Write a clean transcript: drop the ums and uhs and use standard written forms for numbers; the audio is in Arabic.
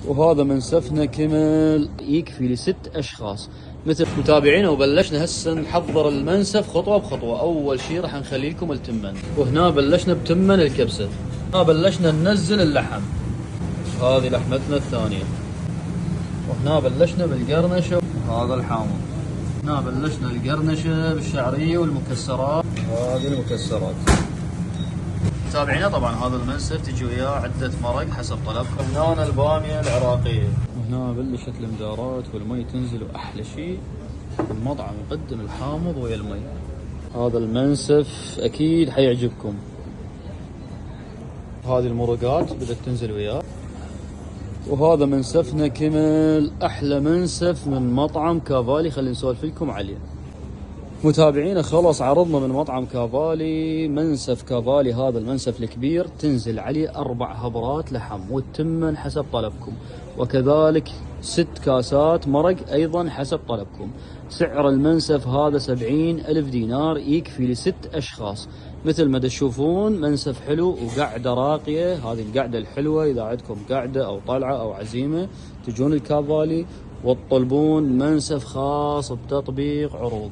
وهذا منسفنا كمل يكفي ل6 اشخاص مثل متابعينا. وبلشنا هسه نحضر المنسف خطوه بخطوه. اول شيء راح نخلي لكم التمن، وهنا بلشنا بتمن الكبسه. هنا بلشنا ننزل اللحم، هذه لحمتنا الثانيه. وهنا بلشنا بالقرنشه، هذا الحامض. هنا بلشنا القرنشه بالشعريه والمكسرات، هذه المكسرات. متابعينا طبعا هذا المنسف تجي وياه عده مرق حسب طلبكم. هنا الباميه العراقيه، وهنا بلشت المدارات والمي تنزل. واحلى شيء المطعم يقدم الحامض ويا المي. هذا المنسف اكيد حيعجبكم. هذه المرقات بدأت تنزل وياه. وهذا منسفنا كمل، احلى منسف من مطعم كافالي. خلينا نسولف لكم عليه. متابعينا خلص عرضنا من مطعم كافالي منسف كافالي. هذا المنسف الكبير تنزل عليه 4 هبرات لحم، والتمن حسب طلبكم، وكذلك 6 كاسات مرق ايضا حسب طلبكم. سعر المنسف هذا 70,000 دينار يكفي ل6 اشخاص. مثل ما تشوفون منسف حلو وقعدة راقية. هذه القعدة الحلوة اذا عندكم قعدة او طلعة او عزيمة تجون الكافالي وتطلبون منسف خاص بتطبيق عروض.